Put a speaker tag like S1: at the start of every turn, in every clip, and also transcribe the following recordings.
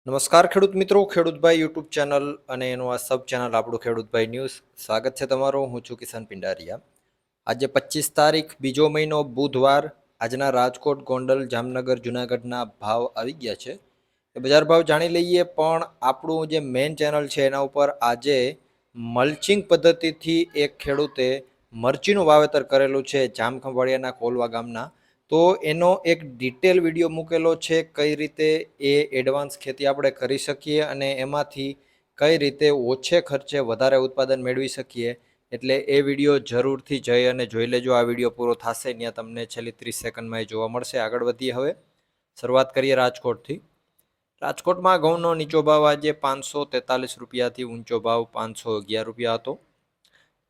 S1: નમસ્કાર ખેડૂત મિત્રો, ખેડૂતભાઈ યુટ્યુબ ચેનલ અને એનું આ સબ ચેનલ આપણું ખેડૂતભાઈ ન્યૂઝ. સ્વાગત છે તમારું. હું છું કિશન પિંડારિયા. આજે 25 તારીખ બીજો મહિનો બુધવાર. આજના રાજકોટ, ગોંડલ, જામનગર, જુનાગઢના ભાવ આવી ગયા છે. એ બજાર ભાવ જાણી લઈએ. પણ આપણું જે મેઇન ચેનલ છે એના ઉપર આજે મલ્ચિંગ પદ્ધતિથી એક ખેડૂતે મરચીનું વાવેતર કરેલું છે જામખંભાળિયાના કોલવા ગામના. તો એનો એક ડિટેલ વિડીયો મૂકેલો છે, કઈ રીતે એ એડવાન્સ ખેતી આપણે કરી શકીએ અને એમાંથી કઈ રીતે ઓછે ખર્ચે વધારે ઉત્પાદન મેળવી શકીએ. એટલે એ વિડીયો જરૂરથી જઈ અને જોઈ લેજો. આ વિડીયો પૂરો થશે ત્યાં તમને છેલ્લી 30 સેકન્ડમાં એ જોવા મળશે. આગળ વધીએ. હવે શરૂઆત કરીએ રાજકોટથી. રાજકોટમાં ઘઉંનો નીચો ભાવ આજે 543 રૂપિયાથી ઊંચો ભાવ 511 રૂપિયા હતો.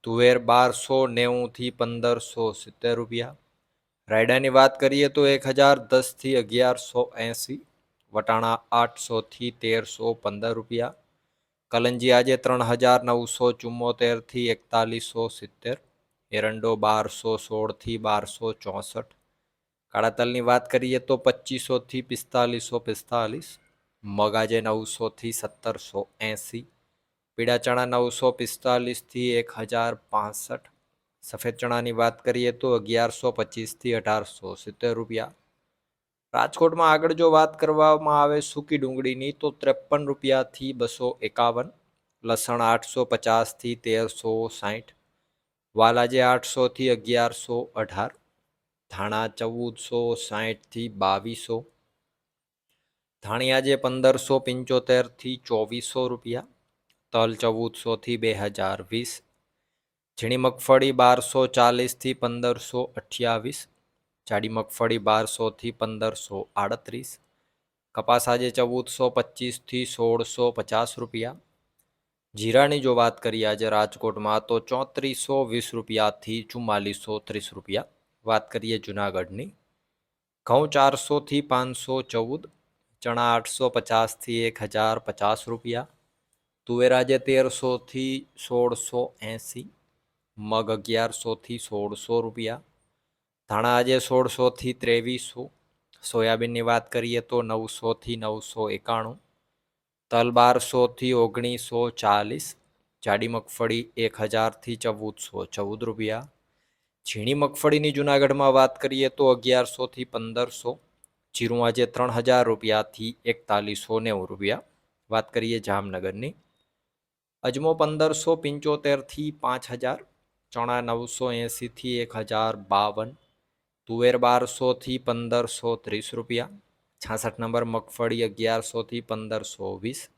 S1: તુવેર 1290 થી 1570 રૂપિયા. રાયડાની વાત કરીએ તો 1010 થી 1180. વટાણા 800 થી 1315 રૂપિયા. કલંજી આજે 3974 થી 4170. એરંડો 1216 થી 1264. કાળા તલની વાત કરીએ તો 2500 થી 4545. મગ આજે 900 થી 1780. પીળા ચણા 945 થી 1065. સફેદ ચણાની વાત કરીએ તો 1125 થી 1870 રૂપિયા. રાજકોટમાં આગળ જો વાત કરવામાં આવે સૂકી ડુંગળીની તો 53 રૂપિયાથી 251. લસણ 850 થી 1360. વાલ આજે 800 થી 1118. ધાણા 1460 થી 2200. ધાણી આજે 1575 થી 2400 રૂપિયા. તલ 1400 થી 2020. ઝીણી મગફળી 1240 થી 1528. જાડી મગફળી 1200 થી 1538. કપાસ આજે 1425 થી 1650 રૂપિયા. જીરાની જો વાત કરીએ આજે રાજકોટમાં તો 3420 રૂપિયાથી 4430 રૂપિયા. વાત કરીએ જુનાગઢની. ઘઉં 400 થી 514. ચણા 850 થી 1050 રૂપિયા. તુવેર આજે 1300 થી 1680. મગ 1100 થી 1600 રૂપિયા. ધાણા આજે 1600 થી 2300. સોયાબીનની વાત કરીએ તો 900 થી 991. તલ 1200 થી 1940. જાડી મગફળી 1000 થી 1414 રૂપિયા. ઝીણી મગફળીની જુનાગઢમાં વાત કરીએ તો 1100 થી 1500. જીરું આજે 3000 રૂપિયાથી 4190 રૂપિયા. વાત કરીએ જામનગરની. અજમો 1575 થી 5000. ચણા 980 થી 1052. તુવેર 1200 થી 1530 રૂપિયા. 66 નંબર મગફળી 1100 થી 1520.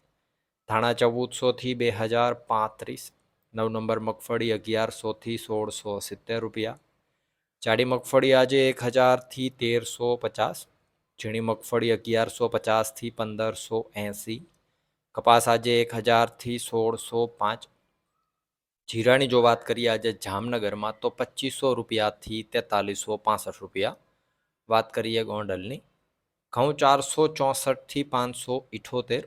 S1: ધાણા 1400 થી 2035. 9 નંબર મગફળી 1100 થી 1670 રૂપિયા. જાડી મગફળી આજે 1000 થી 1350. ઝીણી મગફળી 1150 થી 1580. કપાસ આજે 1000 થી 1605. જીરાની જો વાત કરીએ આજે જામનગરમાં તો 2500 રૂપિયાથી 4365 રૂપિયા. વાત કરીએ ગોંડલની. ઘઉં 464 થી 578.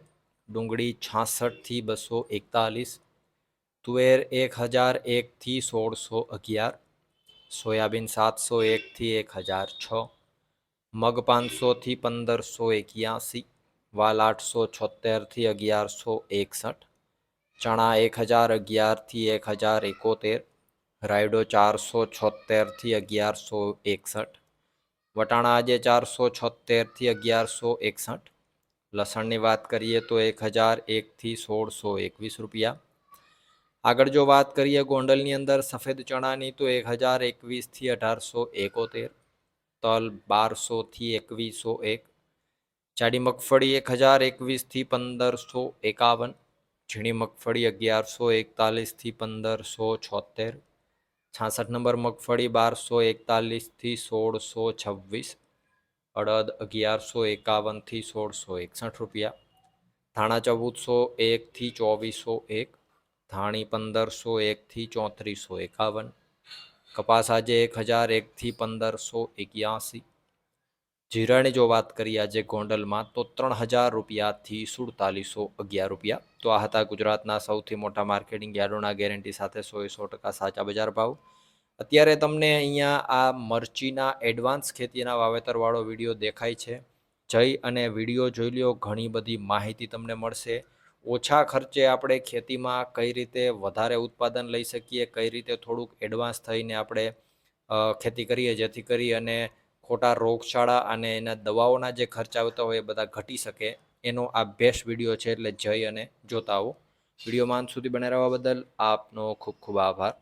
S1: ડુંગળી 66 થી 241. તુવેર 1001 થી 1611. સોયાબીન 701 થી 1006. મગ 500 થી 1581. વાલ 876 થી 1161. ચણા 1011 થી 1071. રાયડો 476 થી 1161. વટાણા આજે 476 થી 1161. લસણની વાત કરીએ તો 1001 થી 1621 રૂપિયા. આગળ જો વાત કરીએ ગોંડલની અંદર સફેદ ચણાની તો 1021 થી 1871. તલ 1200 થી 2101. જાડી મગફળી 1021 થી 1551. ઝીણી મગફળી 1141 થી 1576. 66 નંબર મગફળી 1241 થી 1626. અડદ 1151 થી 1661 રૂપિયા. ધાણા 1401 થી 2401. ધાણી 1501 થી 3451. કપાસ આજે 1001 થી 1581. જીરાની જો વાત કરીએ આજે ગોંડલમાં તો 3000 રૂપિયાથી 4711 રૂપિયા. તો આ હતા ગુજરાતના સૌથી મોટા માર્કેટિંગ યાર્ડોના ગેરંટી સાથે 100% સાચા બજાર ભાવ. અત્યારે તમને અહીંયા આ મરચીના એડવાન્સ ખેતીના વાવેતરવાળો વિડીયો દેખાય છે. જઈ અને વિડીયો જોઈ લ્યો, ઘણી બધી માહિતી તમને મળશે. ઓછા ખર્ચે આપણે ખેતીમાં કઈ રીતે વધારે ઉત્પાદન લઈ શકીએ, કઈ રીતે થોડુંક એડવાન્સ થઈને આપણે ખેતી કરીએ, જેથી કરી અને ખોટા રોગચાળા અને એના દવાઓના જે ખર્ચ આવતા હોય એ બધા ઘટી શકે. એનો આ બેસ્ટ વિડીયો છે, એટલે જઈ અને જોતા આવો. વિડીયોમાં અંત સુધી બને રહેવા બદલ આપનો ખૂબ ખૂબ આભાર.